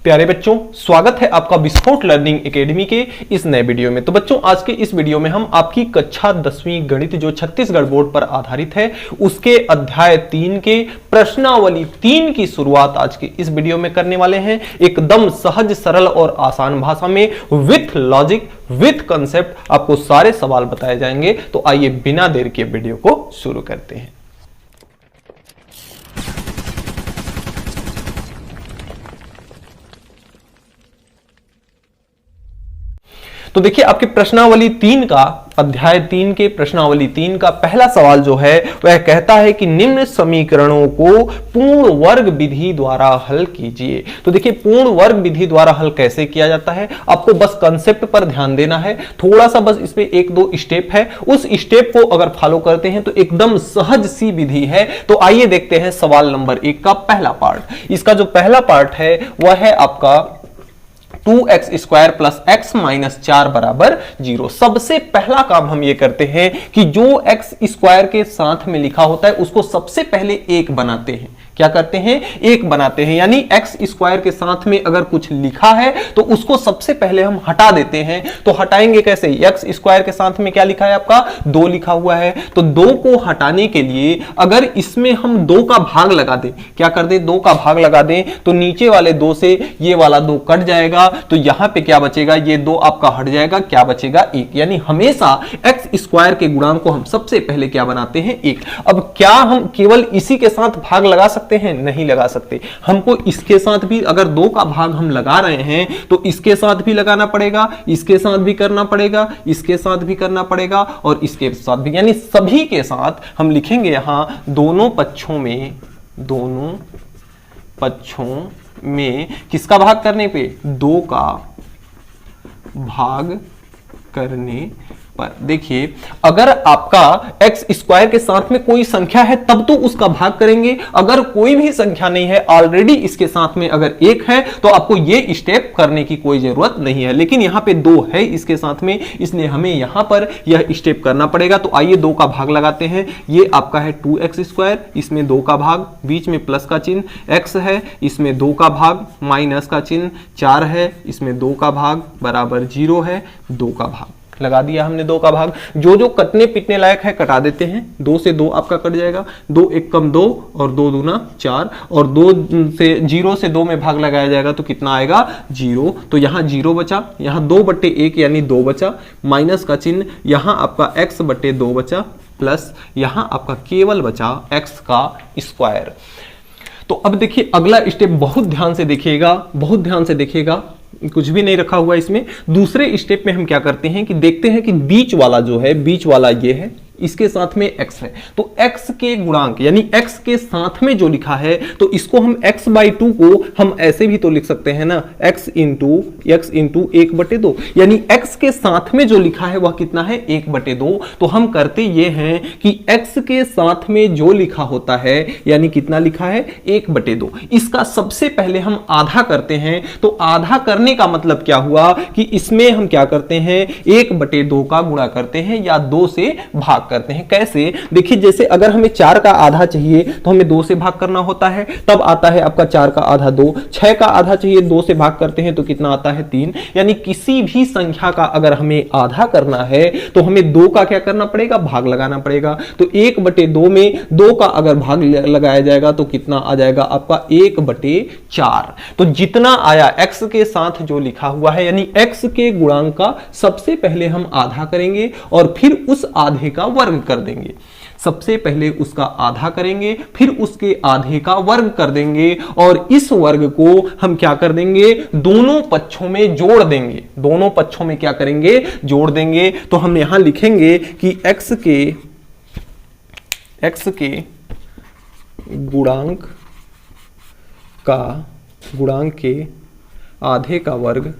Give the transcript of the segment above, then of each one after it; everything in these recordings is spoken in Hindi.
प्यारे बच्चों, स्वागत है आपका विस्फोट लर्निंग एकेडमी के इस नए वीडियो में। तो बच्चों, आज के इस वीडियो में हम आपकी कक्षा 10वीं गणित जो छत्तीसगढ़ बोर्ड पर आधारित है उसके अध्याय 3 के प्रश्नावली 3 की शुरुआत आज के इस वीडियो में करने वाले हैं। एकदम सहज, सरल और आसान भाषा में विथ लॉजिक, विथ कंसेप्ट आपको सारे सवाल बताए जाएंगे। तो आइए बिना देर के वीडियो को शुरू करते हैं। तो देखिए, आपके प्रश्नावली 3 का अध्याय 3 के प्रश्नावली 3 का पहला सवाल जो है वह कहता है कि निम्न समीकरणों को पूर्ण वर्ग विधि द्वारा हल कीजिए। तो देखिए, पूर्ण वर्ग विधि द्वारा हल कैसे किया जाता है, आपको बस कंसेप्ट पर ध्यान देना है। थोड़ा सा बस इसमें एक दो स्टेप है, उस स्टेप को अगर फॉलो करते हैं तो एकदम सहज सी विधि है। तो आइए देखते हैं सवाल नंबर 1 का पहला पार्ट। इसका जो पहला पार्ट है वह है आपका 2x² प्लस x माइनस 4 बराबर 0। सबसे पहला काम हम ये करते हैं कि जो x² के साथ में लिखा होता है उसको सबसे पहले 1 बनाते हैं। क्या करते हैं? 1 बनाते हैं, यानी x² के साथ में अगर कुछ लिखा है तो उसको सबसे पहले हम हटा देते हैं। तो हटाएंगे कैसे? x² के साथ में क्या लिखा है आपका? 2 लिखा हुआ है। तो 2 को हटाने के लिए अगर इसमें हम 2 का भाग लगा दें, क्या कर दें? 2 का भाग लगा दें तो नीचे वाले 2 से ये वाला 2 कट जाएगा। तो यहां पे क्या बचेगा? ये 2 आपका हट जाएगा, क्या बचेगा? 1। यानी हमेशा x² के गुणांक को हम सबसे पहले क्या बनाते हैं? 1। अब क्या हम केवल इसी के साथ भाग लगा सकते हैं? नहीं लगा सकते। हमको इसके साथ भी, अगर 2 का भाग हम लगा रहे हैं तो इसके साथ भी लगाना पड़ेगा, इसके साथ भी करना पड़ेगा, इसके साथ भी करना पड़ेगा और इसके साथ भी, यानी सभी के साथ हम लिखेंगे यहां दोनों पक्षों में किसका भाग करने पे? 2 का भाग करने पर। देखिए, अगर आपका x² के साथ में कोई संख्या है तब तो उसका भाग करेंगे। अगर कोई भी संख्या नहीं है, ऑलरेडी इसके साथ में अगर 1 है तो आपको ये स्टेप करने की कोई जरूरत नहीं है। लेकिन यहां पे 2 है इसके साथ में, इसलिए हमें यहां पर यह स्टेप करना पड़ेगा। तो आइए 2 का भाग लगाते हैं। ये आपका है 2x², इसमें 2 का भाग, बीच में प्लस का चिन्ह, x है, इसमें 2 का भाग, माइनस का चिन्ह, 4 है, इसमें 2 का भाग बराबर 0 है, 2 का भाग लगा दिया हमने। 2 का भाग जो जो कटने पिटने लायक है कटा देते हैं। 2 से 2 आपका कट जाएगा, 2 1 कम 2 और 2 दूना 4 और 0 से 2 में भाग लगाया जाएगा तो कितना आएगा? 0। तो यहां 0 बचा, यहां 2/1 यानी 2 बचा, माइनस का चिन्ह, यहां आपका x/2 बचा, प्लस यहां आपका केवल बचा x का स्क्वायर। तो अब देखिए, अगला स्टेप बहुत ध्यान से देखिएगा, बहुत ध्यान से देखिएगा, कुछ भी नहीं रखा हुआ इसमें। दूसरे स्टेप में हम क्या करते हैं कि देखते हैं कि बीच वाला जो है, बीच वाला ये है, इसके साथ में x है। तो x के गुणांक यानी x के साथ में जो लिखा है तो इसको हम x/2 को हम ऐसे भी तो लिख सकते हैं ना, x इंटू 1/2, यानी x के साथ में जो लिखा है वह कितना है? 1/2। तो हम करते ये हैं कि x के साथ में जो लिखा होता है यानी कितना लिखा है? 1/2। इसका सबसे पहले हम आधा करते हैं। तो आधा करने का मतलब क्या हुआ कि इसमें हम क्या करते हैं? 1/2 का गुणा करते हैं या 2 से भाग करते हैं। कैसे? देखिए, जैसे अगर हमें 4 का आधा चाहिए तो हमें 2 से भाग करना होता है, तब आता है आपका 4 का आधा 2। 6 का आधा चाहिए, 2 से भाग करते हैं तो कितना आता है? 3। यानी किसी भी संख्या का अगर हमें आधा करना है तो हमें 2 का क्या करना पड़ेगा? भाग लगाना पड़ेगा। तो 1/2 में 2 का अगर भाग लगाया जाएगा तो कितना आ जाएगा आपका? 1/4। तो जितना आया x के साथ जो लिखा हुआ है यानी x के गुणांक का सबसे पहले हम आधा करेंगे और फिर उस आधे का वर्ग कर देंगे। सबसे पहले उसका आधा करेंगे, फिर उसके आधे का वर्ग कर देंगे और इस वर्ग को हम क्या कर देंगे? दोनों पक्षों में जोड़ देंगे। दोनों पक्षों में क्या करेंगे? जोड़ देंगे। तो हम यहां लिखेंगे कि x के गुणांक के आधे का वर्ग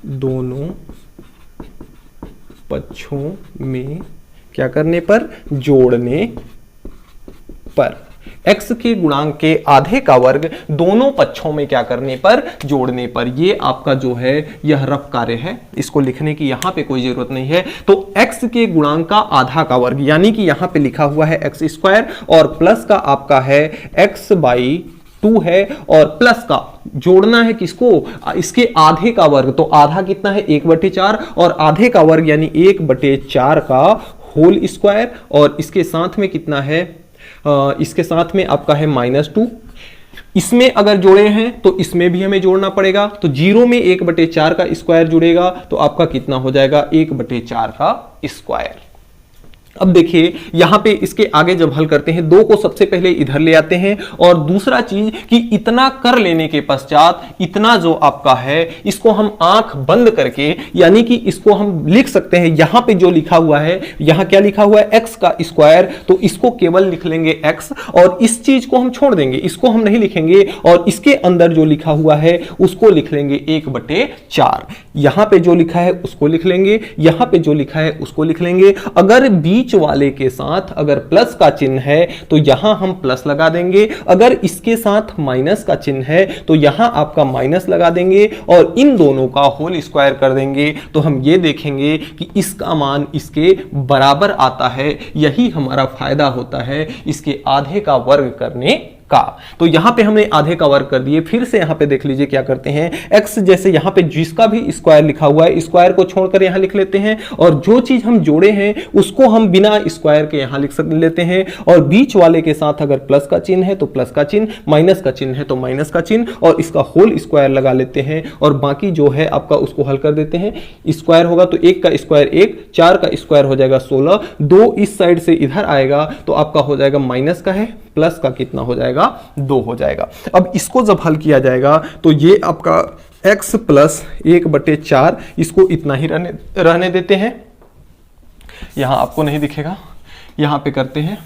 दोनों पक्षों में क्या करने पर? जोड़ने पर। x के गुणांक के आधे का वर्ग दोनों पक्षों में क्या करने पर, जोड़ने पर। ये आपका जो है यह रफ कार्य है, इसको लिखने की यहां पे कोई जरूरत नहीं है। तो x के गुणांक का आधा का वर्ग, यानी कि यहां पे लिखा हुआ है x स्क्वायर और प्लस का आपका है x बाई 2 है, और प्लस का जोड़ना है किसको, इसके आधे का वर्ग। तो आधा कितना है 1/4 और आधे का वर्ग यानी 1/4 का होल स्क्वायर, और इसके साथ में कितना है, इसके साथ में आपका है -2। इसमें अगर जोड़े हैं तो इसमें भी हमें जोड़ना पड़ेगा। तो 0 में 1/4 का स्क्वायर जुड़ेगा तो आपका कितना हो जाएगा 1/4 का स्क्वायर। अब देखिए यहां पे इसके आगे जब हल करते हैं 2 को सबसे पहले इधर ले आते हैं, और दूसरा चीज कि इतना कर लेने के पश्चात इतना जो आपका है इसको हम आंख बंद करके, यानी कि इसको हम लिख सकते हैं, यहां पे जो लिखा हुआ है, यहां क्या लिखा हुआ है x का स्क्वायर, तो इसको केवल लिख लेंगे x, और इस चीज को हम छोड़ देंगे, इसको हम नहीं लिखेंगे, और इसके अंदर जो लिखा हुआ है उसको लिख लेंगे 1/4। यहां पे जो लिखा है उसको लिख लेंगे, यहां पे जो लिखा है उसको लिख लेंगे। अगर बीच वाले के साथ अगर प्लस का चिन्ह है तो यहां हम प्लस लगा देंगे, अगर इसके साथ माइनस का चिन्ह है तो यहां आपका माइनस लगा देंगे, और इन दोनों का होल स्क्वायर कर देंगे तो हम ये देखेंगे कि इसका मान इसके बराबर आता है। यही हमारा फायदा होता है इसके आधे का वर्ग करने का। तो यहां पे हमने आधे का वर्ग कर दिए। फिर से यहां पे देख लीजिए क्या करते हैं, x जैसे यहां पे जिसका भी स्क्वायर लिखा हुआ है स्क्वायर को छोड़कर यहां लिख लेते हैं, और जो चीज हम जोड़े हैं उसको हम बिना स्क्वायर के यहां लिख लेते हैं, और बीच वाले के साथ अगर प्लस का चिन्ह है तो प्लस का चिन्ह, माइनस का चिन्ह है तो माइनस का चिन्ह, और इसका होल स्क्वायर लगा लेते हैं, और बाकी जो है आपका उसको हल कर देते हैं। स्क्वायर होगा तो 1 का स्क्वायर 1, 4 का स्क्वायर हो जाएगा 16, 2 इस साइड से इधर आएगा तो आपका हो जाएगा माइनस का है, प्लस का कितना हो जाएगा 2 हो जाएगा। अब इसको जब हल किया जाएगा तो ये आपका x प्लस 1/4, इसको इतना ही रहने देते हैं, यहां आपको नहीं दिखेगा, यहां पे करते हैं।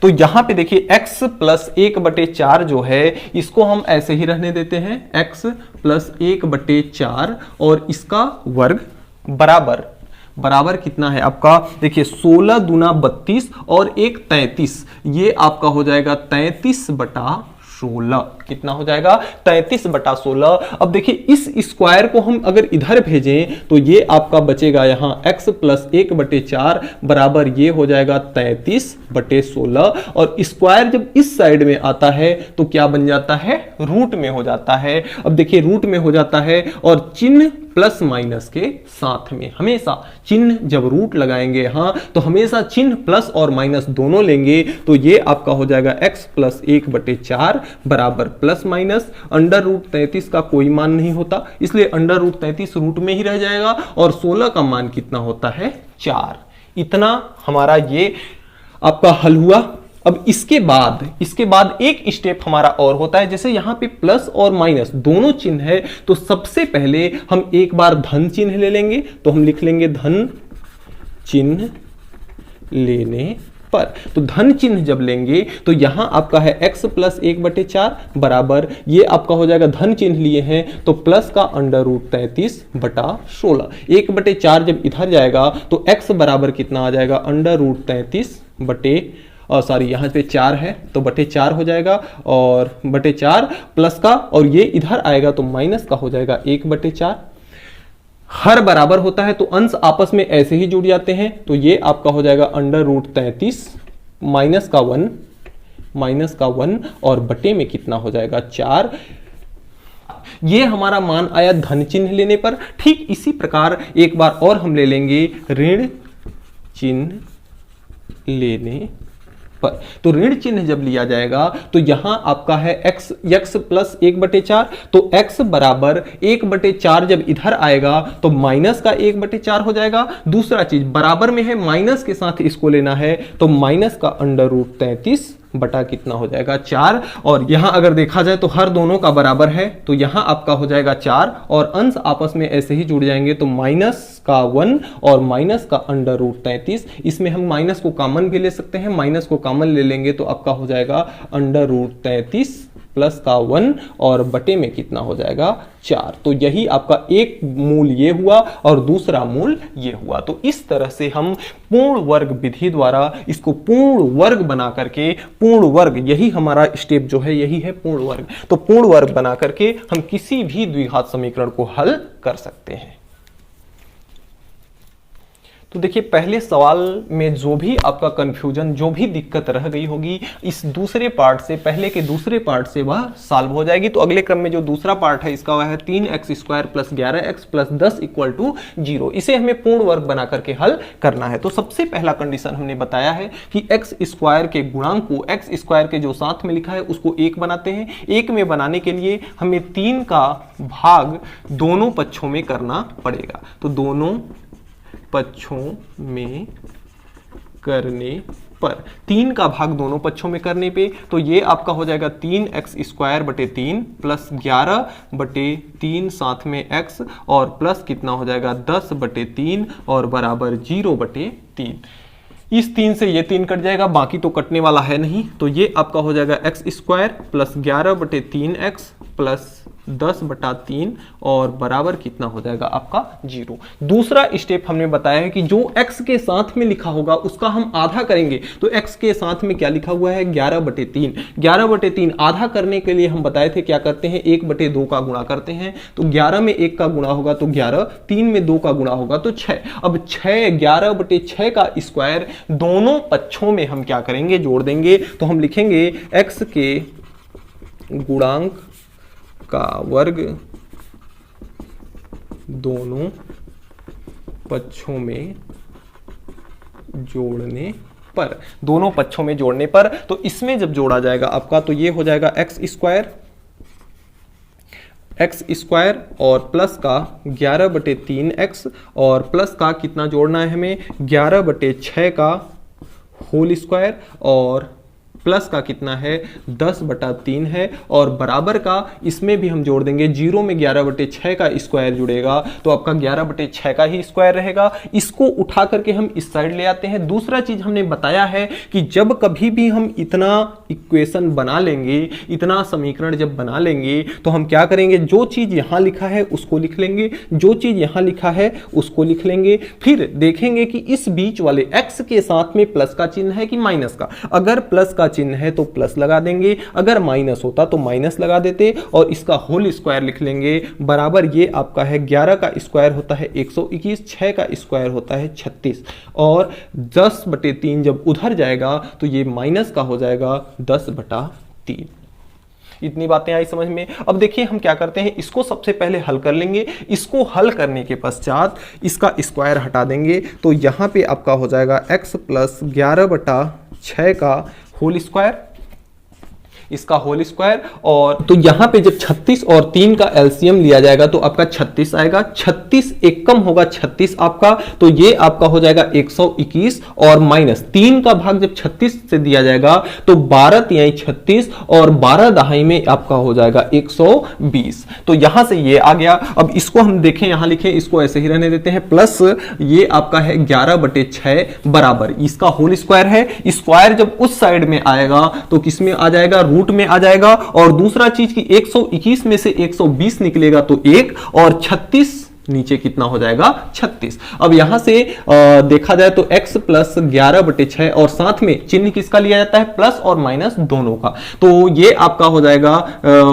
तो यहां पे देखिए x प्लस 1/4 जो है इसको हम ऐसे ही रहने देते हैं, x प्लस 1/4 और इसका वर्ग बराबर कितना है आपका, देखिए 16 दूना 32 और 1 33, ये आपका हो जाएगा 33/16। कितना हो जाएगा 33/16। अब देखिए इस स्क्वायर को हम अगर इधर भेजें तो ये आपका बचेगा यहां x प्लस 1/4 बराबर ये हो जाएगा 33/16, और स्क्वायर जब इस साइड में आता है तो क्या बन जाता है, रूट में हो जाता है। अब देखिए रूट में हो जाता है, और चिन्ह प्लस माइनस के साथ में, हमेशा चिन्ह जब रूट लगाएंगे यहां तो हमेशा चिन्ह प्लस और माइनस दोनों लेंगे, तो ये आपका हो जाएगा x प्लस 1/4 बराबर प्लस माइनस √33 का कोई मान नहीं होता, इसलिए √33 रूट में ही रह जाएगा, और 16 का मान कितना होता है 4। इतना हमारा ये आपका हल हुआ। अब इसके बाद एक स्टेप हमारा और होता है, जैसे यहां पे प्लस और माइनस दोनों चिन्ह है, तो सबसे पहले हम एक बार धन चिन्ह ले लेंगे, तो हम लिख लेंगे धन चिन्ह लेने पर। तो धन चिन्ह जब लेंगे तो यहां आपका है x प्लस 1/4 बराबर, ये आपका हो जाएगा धन चिन्ह लिए हैं तो प्लस का √33/16। 1/4 जब इधर जाएगा तो x बराबर कितना आ जाएगा √33 यहां पे 4 है तो /4 हो जाएगा, और /4 प्लस का, और ये इधर आएगा तो माइनस का हो जाएगा 1/4। हर बराबर होता है तो अंश आपस में ऐसे ही जुड़ जाते हैं, तो ये आपका हो जाएगा √33 माइनस का 1 और बटे में कितना हो जाएगा 4। ये हमारा मान आया धन चिन्ह लेने पर। ठीक इसी प्रकार एक बार और हम ले लेंगे ऋण चिन्ह लेने पर। तो ऋण चिन्ह जब लिया जाएगा तो यहां आपका है x प्लस 1/4, तो x बराबर 1/4 जब इधर आएगा तो माइनस का 1/4 हो जाएगा। दूसरा चीज बराबर में है, माइनस के साथ इसको लेना है, तो माइनस का √33 बटा कितना हो जाएगा 4। और यहां अगर देखा जाए तो हर दोनों का बराबर है, तो यहां आपका हो जाएगा 4 और अंश आपस में ऐसे ही जुड़ जाएंगे, तो माइनस का 1 और माइनस का √33। इसमें हम माइनस को कॉमन भी ले सकते हैं, माइनस को कॉमन ले लेंगे तो आपका हो जाएगा √33 प्लस का 1 और बटे में कितना हो जाएगा 4। तो यही आपका एक मूल ये हुआ और दूसरा मूल ये हुआ। तो इस तरह से हम पूर्ण वर्ग विधि द्वारा इसको पूर्ण वर्ग बना करके, पूर्ण वर्ग यही हमारा स्टेप जो है यही है पूर्ण वर्ग, तो पूर्ण वर्ग बना करके हम किसी भी द्विघात समीकरण को हल कर सकते हैं। तो देखिए पहले सवाल में जो भी आपका कंफ्यूजन, जो भी दिक्कत रह गई होगी, इस दूसरे पार्ट से, पहले के दूसरे पार्ट से वह सॉल्व हो जाएगी। तो अगले क्रम में जो दूसरा पार्ट है इसका वह है 3x² + 11x + 10 = 0। इसे हमें पूर्ण वर्ग बना करके हल करना है। तो सबसे पहला कंडीशन हमने बताया है कि x² के गुणांक को, x² के जो साथ में लिखा है उसको 1 बनाते हैं। 1 में बनाने के लिए हमें 3 का भाग दोनों पक्षों में करना पड़ेगा। तो दोनों पक्षों में करने पर, 3 का भाग दोनों पक्षों में करने पे, तो ये आपका हो जाएगा 3x² बटे 3 प्लस 11 बटे 3 साथ में x और प्लस कितना हो जाएगा 10 बटे 3 और बराबर 0 बटे 3। इस 3 से ये 3 कट जाएगा, बाकी तो कटने वाला है नहीं। तो ये आपका हो जाएगा x² प्लस 11 बटे 3x प्लस 10 बटा 3 और बराबर कितना हो जाएगा आपका 0। दूसरा स्टेप हमने बताया है कि जो x के साथ में लिखा होगा उसका हम आधा करेंगे। तो x के साथ में क्या लिखा हुआ है 11 बटे 3। 11 बटे 3 आधा करने के लिए हम बताए थे क्या करते हैं 1 बटे 2 का गुणा करते हैं। तो 11 में 1 का गुणा होगा तो 11, 3 में 2 का गुणा होगा तो 6। अब 6 11 बटे 6 का स्क्वायर दोनों पक्षों में हम क्या करेंगे जोड़ देंगे। तो हम लिखेंगे x के गुणांक का वर्ग दोनों पक्षों में जोड़ने पर, दोनों पक्षों में जोड़ने पर, तो इसमें जब जोड़ा जाएगा आपका तो ये हो जाएगा x² और प्लस का 11 बटे 3x और प्लस का कितना जोड़ना है हमें 11 बटे 6 का होल स्क्वायर और प्लस का कितना है 10 बटा 3 है और बराबर का इसमें भी हम जोड़ देंगे 0 में 11 बटे 6 का स्क्वायर जुड़ेगा तो आपका 11 बटे 6 का ही स्क्वायर रहेगा। इसको उठा करके हम इस साइड ले आते हैं। दूसरा चीज हमने बताया है कि जब कभी भी हम इतना इक्वेशन बना लेंगे, इतना समीकरण जब बना लेंगे तो हम क्या करेंगे, जो चीज यहां लिखा है उसको लिख लेंगे, जो चीज यहां लिखा है उसको लिख लेंगे। फिर देखेंगे कि इस बीच वाले x के साथ में प्लस का चिन्ह है कि माइनस का। अगर प्लस का चिन्ह है तो प्लस लगा देंगे, अगर माइनस होता तो माइनस लगा देते और इसका होल स्क्वायर लिख लेंगे। बराबर ये आपका है 11 का स्क्वायर होता है 121, 6 का स्क्वायर होता है 36 और 10 बटे 3 जब उधर जाएगा तो ये माइनस का हो जाएगा 10 बटा 3। इतनी बातें आई समझ में। अब देखिए हम क्या करते हैं, इसको सबसे पहले हल कर लेंगे। इसको हल करने के पश्चात इसका स्क्वायर हटा देंगे तो यहां पे आपका हो जाएगा x प्लस 11 बटा 6 का होल स्क्वायर, इसका होल स्क्वायर। और तो यहां पे जब 36 और 3 का एलसीएम लिया जाएगा तो आपका 36 आएगा। 36 एक कम होगा 36 आपका, तो ये आपका हो जाएगा 121 और माइनस 3 का भाग जब 36 से दिया जाएगा तो 12 तिहाई 36 और 12 दहाई में आपका हो जाएगा 120। तो यहां से ये आ गया। अब इसको हम देखें, यहां लिखें, इसको ऐसे ही रहने देते हैं। प्लस ये आपका है 11 बटे 6 बराबर इसका होल स्क्वायर है। स्क्वायर जब उस साइड में आएगा तो किस में आ जाएगा, रूट में आ जाएगा। और दूसरा चीज कि 121 में से 120 निकलेगा तो 1 और 36 नीचे कितना हो जाएगा 36। अब यहां से देखा जाए तो x प्लस 11 बटे 6 और साथ में चिन्ह किसका लिया जाता है, प्लस और माइनस दोनों का। तो ये आपका हो जाएगा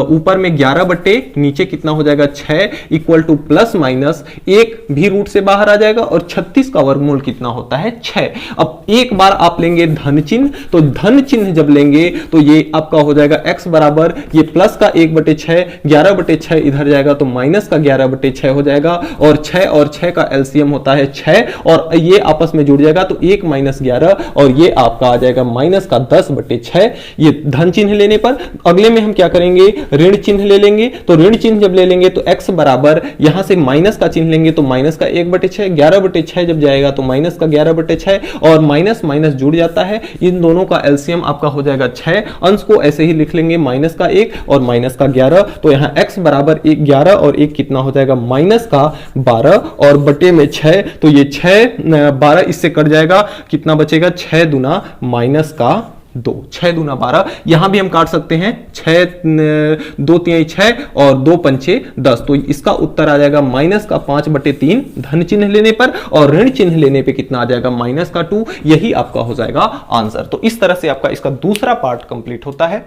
ऊपर में 11 बटे नीचे कितना हो जाएगा 6 इक्वल टू प्लस माइनस 1 भी रूट से बाहर आ जाएगा और 36 का वर्गमूल कितना होता है 6। अब एक बार आप लेंगे धन चिन्ह, तो धन चिन्ह जब लेंगे तो ये आपका हो जाएगा x बराबर ये प्लस का 1 बटे 6, 11 बटे 6 इधर जाएगा तो माइनस का 11 बटे 6 हो जाएगा और 6 का एलसीएम होता है 6 और ये आपस में जुड़ जाएगा तो 1 माइनस 11 और ये आपका आ जाएगा माइनस का 10 बटे 6। ये धन चिन्ह लेने पर अगले में हम क्या करेंगे, ऋण चिन्ह ले लेंगे। तो ऋण चिन्ह जब ले लेंगे तो x बराबर यहां से माइनस का चिन्ह लेंगे तो माइनस का 1 बटे 6, 11 बटे 6 जब जाएगा तो माइनस का 11 बटे 6 और माइनस माइनस जुड़ जाता है। इन दोनों का एलसीएम आपका हो जाएगा 6। अंश को ऐसे ही लिख लेंगे माइनस का 1 और माइनस का 11। तो यहाँ x बराबर 11 और 1 कितना हो जाएगा माइनस का 12 और बटे में 6, तो ये 6 12 इससे कट जाएगा, कितना बचेगा 6 दूना माइनस का 2, 6 दूना 12, यहां भी हम काट सकते हैं, 6 2 3 6 और 2 पंचे 10, तो इसका उत्तर आ जाएगा माइनस का 5/3 धन चिन्ह लेने पर, और ऋण चिन्ह लेने पे कितना आ जाएगा माइनस का 2, यही आपका हो जाएगा आंसर। तो इस तरह से आपका इसका दूसरा पार्ट कंप्लीट होता है।